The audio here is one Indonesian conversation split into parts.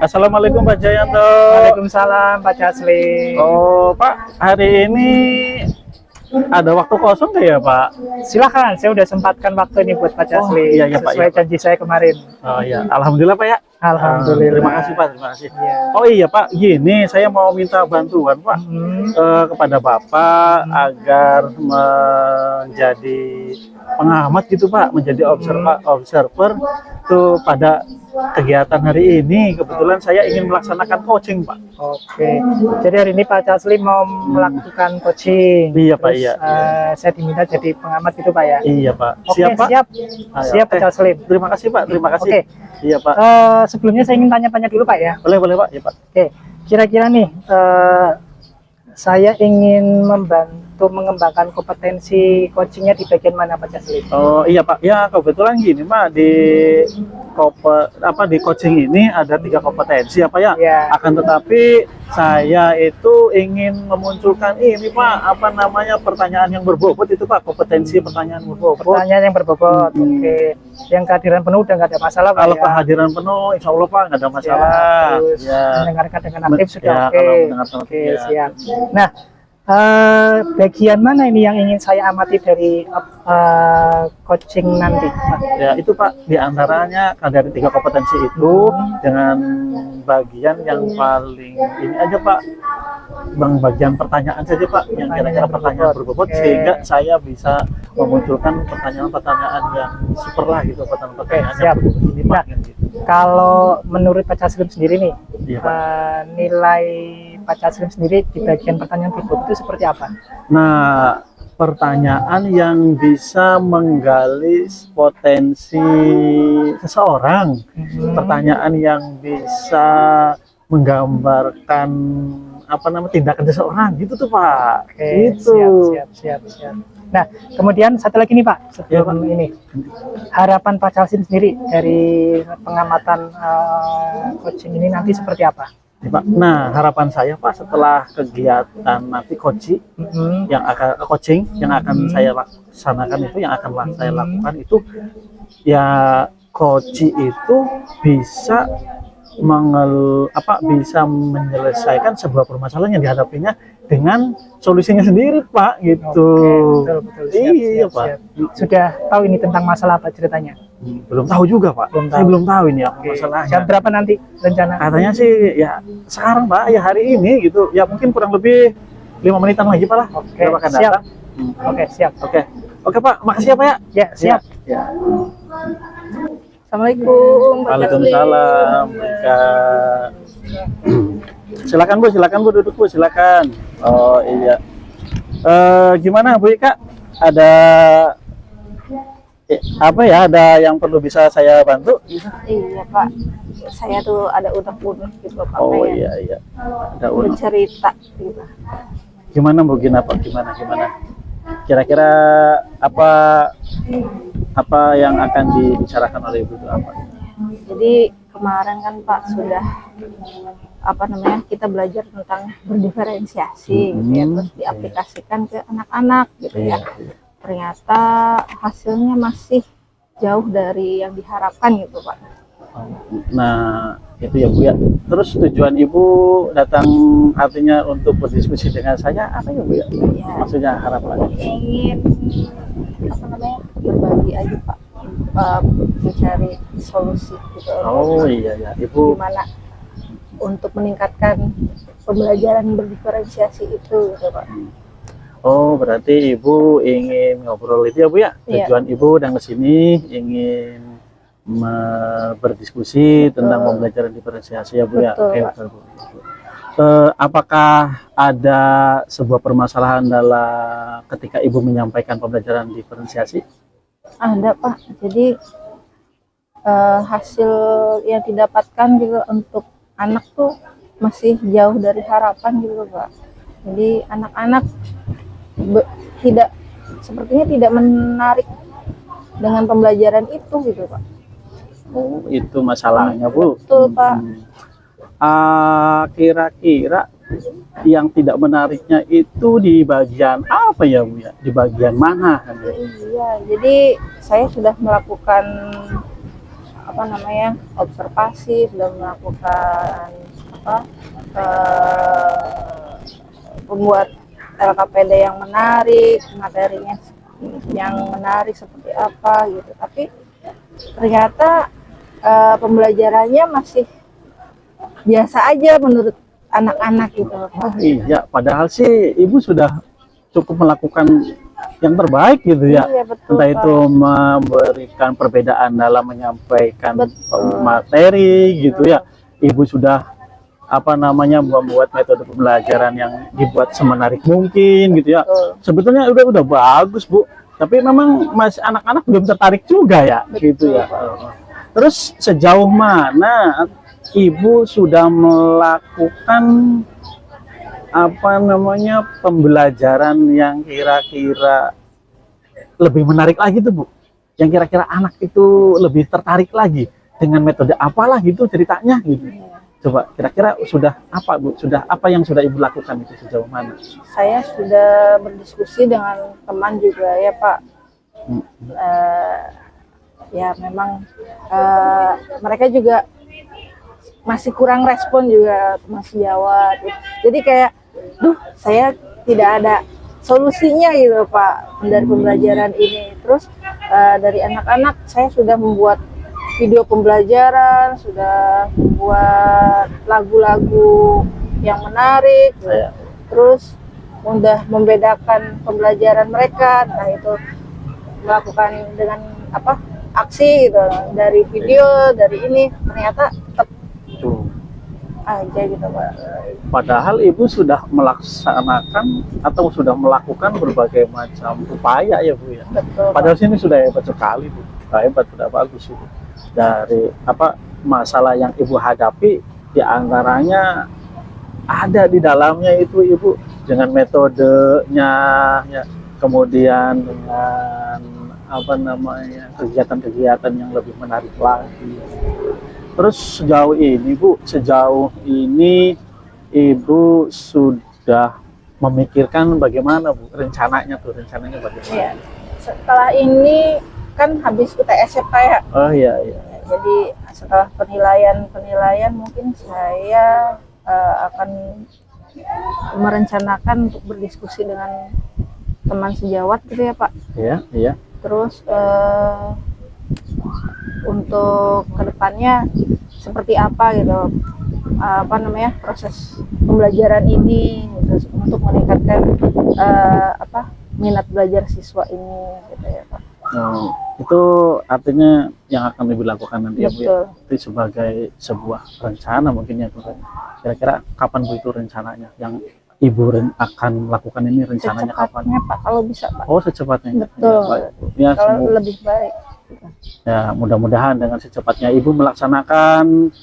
Assalamualaikum Pak Jayanto. Waalaikumsalam Pak Jasli. Oh Pak, hari ini ada waktu kosong nggak ya Pak? Silakan, saya udah sempatkan waktu ini buat Pak Jasli. Iya, Pak, Sesuai iya, Pak. janji saya kemarin. Oh iya, alhamdulillah Pak ya. Alhamdulillah. Terima kasih Pak, terima kasih. Iya. Oh iya Pak, gini saya mau minta bantuan Pak kepada Bapak agar menjadi pengamat gitu Pak, menjadi observer tuh pada kegiatan hari ini. Kebetulan saya ingin melaksanakan coaching Pak. Oke. Jadi hari ini Pak Jasli mau melakukan coaching. Iya Pak, Terus, iya. saya diminta jadi pengamat itu Pak ya. Iya Pak. Oke, Siap Pak. siap. Ayo. Siap Pak Jasli. Terima kasih Pak, terima kasih. Oke. Iya Pak. Sebelumnya saya ingin tanya-tanya dulu Pak ya. Boleh boleh Pak, ya Pak. Oke. Kira-kira nih, saya ingin membantu mengembangkan kompetensi coachingnya di bagian mana Pak Jasli? Oh iya Pak, ya kebetulan gini Pak, di di coaching ini ada 3 kompetensi apa ya? Ya. Akan tetapi saya itu ingin memunculkan ini Pak, apa namanya, pertanyaan yang berbobot itu Pak, kompetensi pertanyaan berbobot. Pertanyaan yang berbobot. Oke. Yang kehadiran penuh udah nggak ada masalah Pak Kalau ya? kehadiran penuh, insya Allah Pak nggak ada masalah. Terus Ya. mendengarkan dengan aktif sudah Ya, oke. kalau mendengarkan Oke, aktif, ya. siap. Nah, bagian mana ini yang ingin saya amati dari coaching nanti, Pak? Ya itu Pak, diantaranya dari 3 kompetensi itu dengan bagian yang paling ini aja Pak, bagian pertanyaan saja Pak, yang kira-kira pertanyaan berbobot, Oke. sehingga saya bisa memunculkan pertanyaan-pertanyaan yang super lah gitu, pertanyaan-pertanyaan yang siap. berbobot ini Pak. Nah, Yang gitu. Kalau menurut Pak Jaslim sendiri nih, Iya, Pak. nilai Pak Jaslim sendiri di bagian pertanyaan berbobot itu seperti apa? Nah, pertanyaan yang bisa menggali potensi seseorang, pertanyaan yang bisa menggambarkan apa namanya, tindakan seseorang gitu tuh Pak. Oke, Gitu. siap. Nah, kemudian satu lagi nih Pak, sebelum ini, harapan Pak Jaslim sendiri dari pengamatan coaching ini nanti seperti apa? Ya, Pak. Nah, harapan saya Pak, setelah kegiatan nanti coaching yang akan saya laksanakan itu, yang akan saya lakukan itu, ya coaching itu bisa bisa menyelesaikan sebuah permasalahan yang dihadapinya dengan solusinya sendiri Pak, gitu. Oke, betul. Siap, Iya Pak. siap. Sudah tahu ini tentang masalah apa ceritanya? Belum tahu juga Pak. Belum Saya tahu. belum tahu ini apa Jam masalahnya. berapa nanti rencana? Katanya sih ya sekarang Pak, ya hari ini gitu. Ya mungkin kurang lebih 5 menitan lagi Pak lah. Oke, Beliau akan siap. datang. Oke, siap. Oke Pak, makasih ya Pak ya. Ya, siap. Ya. Assalamualaikum Pak Jasli. Waalaikumsalam. Kak. Silakan Bu, duduk Bu, silakan. Oh iya. Gimana Bu Ika? Ada apa ya? Ada yang perlu bisa saya bantu? Iya Pak, saya tuh ada unek-unek gitu Pak, Oh pengen iya. Ada unek. bercerita gitu. Gimana Bu? Gimana? Kira-kira apa yang akan dibicarakan oleh Ibu itu apa? Jadi kemarin kan Pak sudah kita belajar tentang berdiferensiasi gitu ya, terus diaplikasikan ke anak-anak gitu ya. Ternyata hasilnya masih jauh dari yang diharapkan gitu Pak. Nah, itu ya Bu ya. Terus tujuan Ibu datang artinya untuk berdiskusi dengan saya apa ya Bu ya? Ya, Maksudnya harapannya? ingin berbagi aja Pak, mencari solusi gitu. Oh iya Ibu. Gimana untuk meningkatkan pembelajaran berdiferensiasi itu gitu Pak. Oh, berarti Ibu ingin ngobrol itu ya Bu ya? Iya. Tujuan Ibu datang ke sini ingin berdiskusi tentang pembelajaran diferensiasi ya Bu ya? Betul, Oke, Pak. betul, Bu. Apakah ada sebuah permasalahan dalam ketika Ibu menyampaikan pembelajaran diferensiasi? Ada Pak, jadi hasil yang didapatkan juga untuk anak tuh masih jauh dari harapan gitu Pak. Jadi anak-anak sepertinya tidak menarik dengan pembelajaran itu gitu Pak. Oh, itu masalahnya Bu. Betul Pak. Kira-kira yang tidak menariknya itu di bagian apa ya Bu ya? Di bagian mana? Iya, jadi saya sudah melakukan apa namanya, observasi, sudah melakukan apa, eh, membuat LKPD yang menarik, materinya yang menarik seperti apa gitu. Tapi ternyata pembelajarannya masih biasa aja menurut anak-anak gitu loh, Pak. Oh iya, padahal sih ibu sudah cukup melakukan yang terbaik gitu ya. Iya, betul, Entah Pak. itu memberikan perbedaan dalam menyampaikan Betul. materi gitu ya. Ibu sudah apa namanya membuat metode pembelajaran yang dibuat semenarik mungkin gitu ya. Betul. Sebetulnya udah bagus Bu, tapi memang masih anak-anak belum tertarik juga ya gitu ya. Terus sejauh mana Ibu sudah melakukan apa namanya pembelajaran yang kira-kira lebih menarik lagi tuh Bu, yang kira-kira anak itu lebih tertarik lagi dengan metode apalah gitu ceritanya gitu. Coba kira-kira sudah apa Bu, sudah apa yang sudah Ibu lakukan itu sejauh mana? Saya sudah berdiskusi dengan teman juga ya Pak. Ya memang mereka juga masih kurang respon juga, masih Jawa. Jadi kayak, saya tidak ada solusinya gitu Pak dari pembelajaran ini. Terus dari anak-anak saya sudah membuat video pembelajaran, sudah membuat lagu-lagu yang menarik, terus udah membedakan pembelajaran mereka. Nah itu melakukan dengan apa, aksi gitu, dari video, dari ini ternyata tetap aja gitu Pak. Padahal Ibu sudah melaksanakan atau sudah melakukan berbagai macam upaya ya Bu ya. Betul, Padahal sini sudah hebat sekali Bu, sudah hebat, sudah bagus itu. Dari apa masalah yang Ibu hadapi, diantaranya ada di dalamnya itu Ibu dengan metodenya, ya, kemudian dengan apa namanya kegiatan-kegiatan yang lebih menarik lagi. Terus sejauh ini Bu, sejauh ini Ibu sudah memikirkan bagaimana Bu rencananya bagaimana? Ya, setelah ini kan habis UTS ya Pak ya. Oh iya iya. Jadi setelah penilaian mungkin saya akan merencanakan untuk berdiskusi dengan teman sejawat gitu ya Pak. Iya iya. Terus untuk kedepannya seperti apa gitu, apa namanya, proses pembelajaran ini gitu, untuk meningkatkan apa minat belajar siswa ini gitu ya Pak. Itu artinya yang akan Ibu lakukan nanti ya Bu ya? Betul. Itu sebagai sebuah rencana mungkin ya Bu. Kira-kira kapan Bu itu rencananya yang Ibu akan lakukan ini, rencananya kapan? Secepatnya Pak, kalau bisa Pak. Oh secepatnya. Betul. Ya, baik, Bu. Ya, Kalau lebih baik. ya mudah-mudahan dengan secepatnya Ibu melaksanakan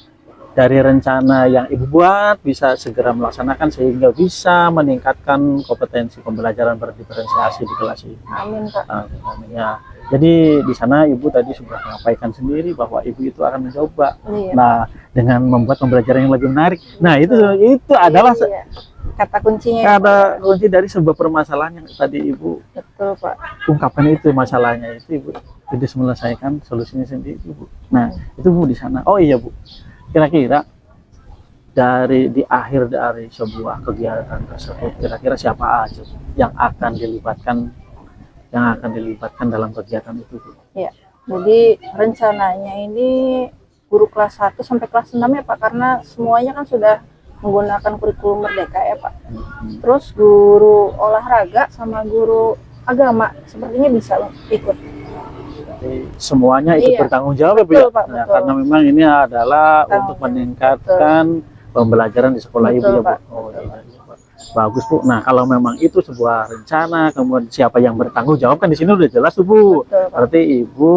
dari rencana yang Ibu buat, bisa segera melaksanakan sehingga bisa meningkatkan kompetensi pembelajaran berdiferensiasi di kelas ini. Amin Pak. Amin, ya. Jadi di sana Ibu tadi sudah menyampaikan sendiri bahwa Ibu itu akan mencoba. Iya. Nah, dengan membuat pembelajaran yang lebih menarik. Nah, itu adalah Iya. Kata kuncinya. kata kunci dari sebuah permasalahan yang tadi Ibu Betul Pak. ungkapkan, itu masalahnya itu Ibu jadi menyelesaikan solusinya sendiri Bu. Nah, itu Bu di sana. Oh iya Bu. Kira-kira di akhir dari sebuah kegiatan tersebut, kira-kira siapa aja yang akan dilibatkan dalam kegiatan itu Bu? Ya. Jadi rencananya ini guru kelas 1 sampai kelas 6 ya Pak, karena semuanya kan sudah menggunakan kurikulum Merdeka ya Pak. Terus guru olahraga sama guru agama sepertinya bisa ikut. Jadi semuanya ikut Iya. bertanggung jawab ya Bu Betul, ya? Pak, Nah, betul. karena memang ini adalah Betul. untuk meningkatkan pembelajaran di sekolah Ibu Betul, ya Bu. Pak. Oh iya, iya, Pak. Bagus Bu. Nah, kalau memang itu sebuah rencana, kemudian siapa yang bertanggung jawab kan di sini udah jelas tuh Bu. Betul, Pak. Berarti Ibu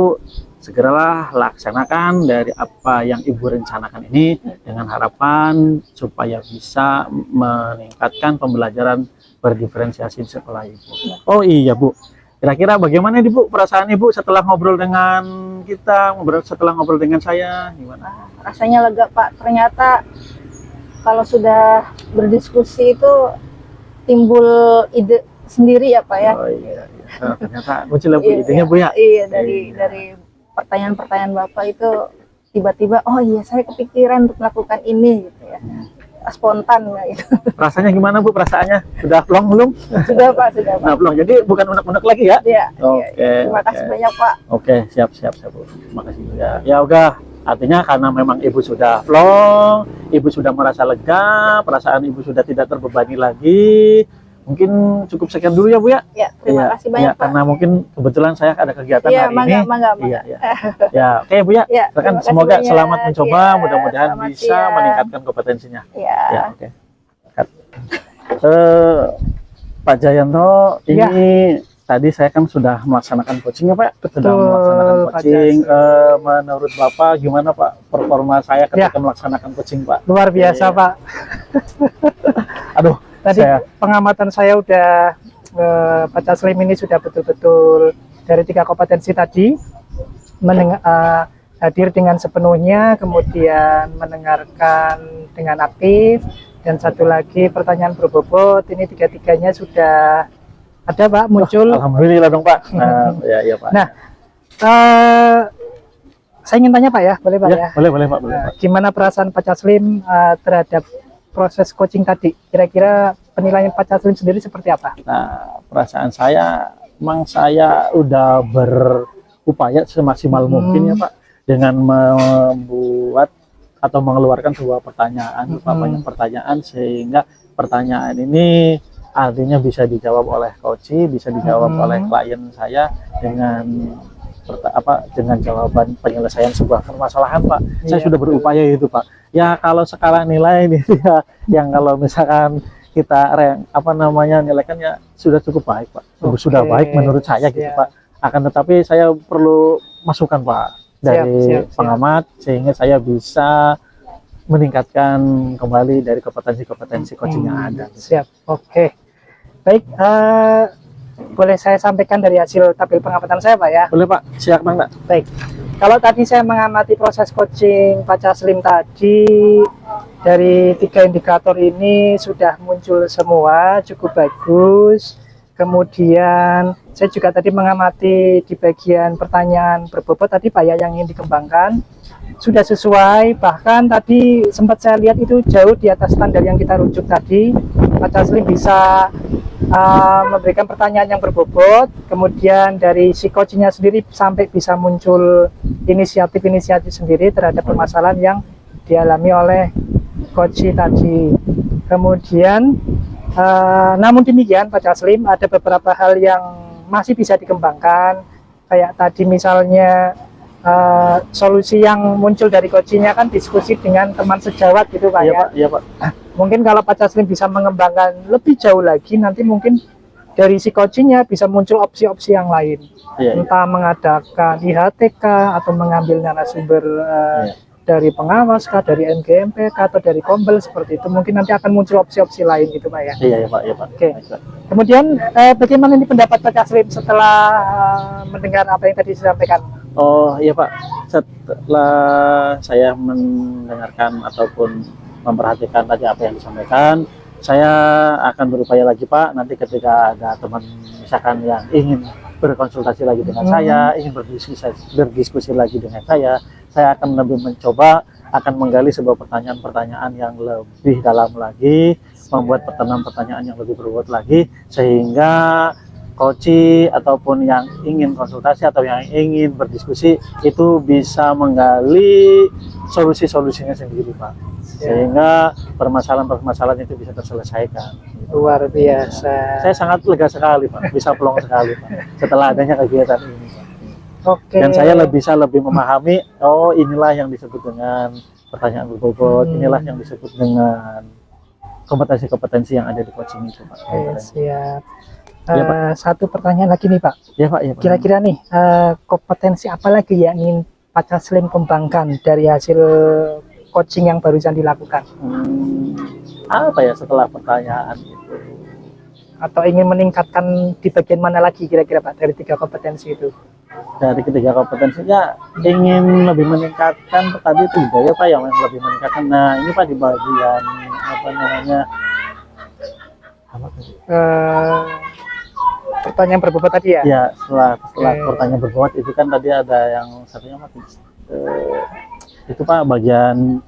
segeralah laksanakan dari apa yang Ibu rencanakan ini dengan harapan supaya bisa meningkatkan pembelajaran berdiferensiasi di sekolah Ibu. Oh iya Bu. Kira-kira bagaimana nih Bu perasaan Ibu setelah ngobrol dengan kita, setelah ngobrol dengan saya, gimana? Rasanya lega Pak. Ternyata kalau sudah berdiskusi itu timbul ide sendiri ya Pak ya. Oh iya, iya. Oh, ternyata muncul Bu Iya, idenya Bu ya. Iya, dari pertanyaan-pertanyaan Bapak itu tiba-tiba oh iya saya kepikiran untuk melakukan ini gitu ya, spontan ya, gitu. Rasanya gimana Bu perasaannya? Sudah plong belum? Sudah Pak, sudah Pak. Nah, plong. Jadi bukan unek-unek lagi ya? Iya, Oke, iya. Terima kasih oke. banyak Pak. Oke, siap Bu. Makasih ya. Ya udah, artinya karena memang Ibu sudah plong, Ibu sudah merasa lega, perasaan Ibu sudah tidak terbebani lagi. Mungkin cukup sekian dulu ya Bu ya. Ya, terima kasih Ya, banyak Pak. karena mungkin kebetulan saya ada kegiatan Iya, hari mangga, ini. mangga. Iya, iya. Ya, oke Bu ya. Ya, Silakan, terima kasih semoga banyak. selamat mencoba, Ya, mudah-mudahan selamat bisa siang. meningkatkan kompetensinya. Ya. Ya, oke. Pak Jayanto, Iya. ini tadi saya kan sudah melaksanakan coaching ya Pak. Betul, Sudah melaksanakan Pak coaching. Menurut Bapak gimana Pak performa saya ketika melaksanakan coaching Pak? Luar biasa Iya. Pak. Aduh, Tadi saya pengamatan saya udah Pak Taslim ini sudah betul-betul dari 3 kompetensi tadi hadir dengan sepenuhnya, kemudian mendengarkan dengan aktif, dan satu lagi pertanyaan berbobot. Ini 3-tiganya sudah ada Pak muncul. Alhamdulillah dong Pak. Ya, iya Pak. Nah, saya ingin tanya Pak ya, boleh Pak ya? Ya, boleh Pak, boleh Pak. Gimana perasaan Pak Taslim terhadap proses coaching tadi? Kira-kira penilaian Pak Taslim sendiri seperti apa? Nah, perasaan saya, memang saya udah berupaya semaksimal mungkin ya Pak, dengan membuat atau mengeluarkan sebuah pertanyaan, banyak pertanyaan, sehingga pertanyaan ini artinya bisa dijawab oleh coach, bisa dijawab oleh klien saya dengan dengan jawaban penyelesaian sebuah permasalahan Pak. Saya sudah berupaya itu Pak. Ya kalau skala nilai ini ya, yang kalau misalkan kita nilaikan ya sudah cukup baik Pak. Sudah baik menurut saya gitu Pak. Akan tetapi saya perlu masukan Pak dari pengamat sehingga saya bisa meningkatkan kembali dari kompetensi coaching yang ada. Siap, oke. Baik, boleh saya sampaikan dari hasil tabel pengamatan saya Pak ya? Boleh Pak, silakan Pak. Baik, kalau tadi saya mengamati proses coaching Pak Taslim tadi, dari 3 indikator ini sudah muncul semua, cukup bagus. Kemudian saya juga tadi mengamati di bagian pertanyaan berbobot tadi Pak ya, yang ingin dikembangkan sudah sesuai, bahkan tadi sempat saya lihat itu jauh di atas standar yang kita rujuk tadi. Pak Taslim bisa memberikan pertanyaan yang berbobot, kemudian dari si coachnya sendiri sampai bisa muncul inisiatif sendiri terhadap permasalahan yang dialami oleh coach tadi. Kemudian namun demikian Pak Taslim, ada beberapa hal yang masih bisa dikembangkan, kayak tadi misalnya solusi yang muncul dari coachnya kan diskusi dengan teman sejawat gitu Pak Iya ya. Pak, iya Pak. Mungkin kalau Pak Taslim bisa mengembangkan lebih jauh lagi, nanti mungkin dari si coachingnya bisa muncul opsi-opsi yang lain. Iya, Entah mengadakan IHTK atau mengambil narasumber dari pengawas kah, dari NGMP kah, atau dari Kombel seperti itu. Mungkin nanti akan muncul opsi-opsi lain gitu Pak ya. Iya Pak, iya Pak. Oke. Kemudian bagaimana ini pendapat Pak Taslim setelah mendengar apa yang tadi disampaikan? Oh iya Pak, setelah saya mendengarkan ataupun memperhatikan tadi apa yang disampaikan, saya akan berupaya lagi Pak, nanti ketika ada teman misalkan yang ingin berkonsultasi lagi dengan saya, ingin berdiskusi lagi dengan saya akan lebih mencoba, akan menggali sebuah pertanyaan-pertanyaan yang lebih dalam lagi, membuat pertanyaan-pertanyaan yang lebih berbobot lagi, sehingga coach ataupun yang ingin konsultasi atau yang ingin berdiskusi itu bisa menggali solusi-solusinya sendiri Pak, sehingga permasalahan-permasalahan itu bisa terselesaikan. Luar biasa. Saya sangat lega sekali Pak, bisa plong sekali Pak setelah adanya kegiatan ini Pak. Oke. Dan saya bisa lebih memahami, oh inilah yang disebut dengan pertanyaan berbobot, inilah yang disebut dengan kompetensi-kompetensi yang ada di coaching itu Pak. Oke, siap. Ya, Pak. Satu pertanyaan lagi nih Pak. Ya Pak, ya Pak. Kira-kira nih kompetensi apa lagi yang ingin Pak Taslim kembangkan dari hasil coaching yang barusan dilakukan? Apa ya setelah pertanyaan itu? Atau ingin meningkatkan di bagian mana lagi kira-kira Pak dari 3 kompetensi itu? Dari ketiga kompetensinya ingin lebih meningkatkan tadi itu ya Pak, yang lebih meningkatkan. Nah ini Pak di bagian apa namanya? Pertanyaan berbobot tadi ya? Ya setelah pertanyaan berbobot itu kan tadi ada yang satunya Pak, itu Pak bagian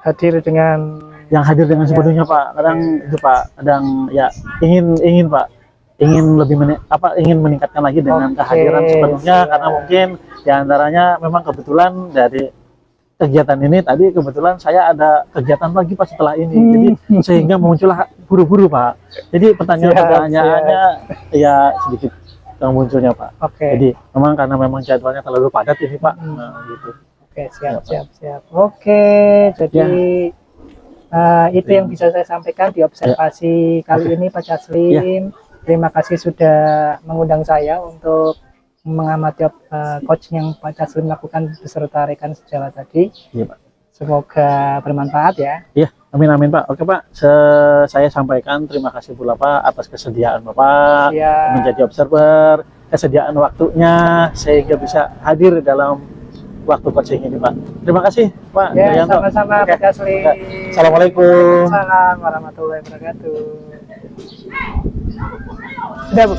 hadir dengan yang hadir dengan sepenuhnya Pak. Kadang itu Pak, kadang ya ingin Pak, ingin lebih ingin meningkatkan lagi dengan Oke, kehadiran sepenuhnya siap. karena mungkin diantaranya memang kebetulan dari kegiatan ini tadi kebetulan saya ada kegiatan lagi Pak setelah ini, jadi sehingga muncullah buru-buru Pak. Jadi pertanyaan-pertanyaannya ya sedikit yang munculnya Pak. Oke. Jadi memang karena memang jadwalnya terlalu padat ini Pak. Nah, gitu. Oke, siap, Ya, siap, siap. Oke, jadi itu yang bisa saya sampaikan di observasi kali ini Pak Caslim. Terima kasih sudah mengundang saya untuk mengamati coaching yang Pak Caslim lakukan beserta rekan sejawat tadi. Iya Pak. Semoga bermanfaat ya. Iya, amin Pak. Oke Pak, saya sampaikan terima kasih pula Pak atas kesediaan Bapak Siap. menjadi observer, kesediaan waktunya sehingga bisa hadir dalam waktu coaching ini Pak. Terima kasih Pak Ya, Jayanto. sama-sama Oke. Pak Caslim. Assalamualaikum. Waalaikumsalam warahmatullahi wabarakatuh. Sudah Bu.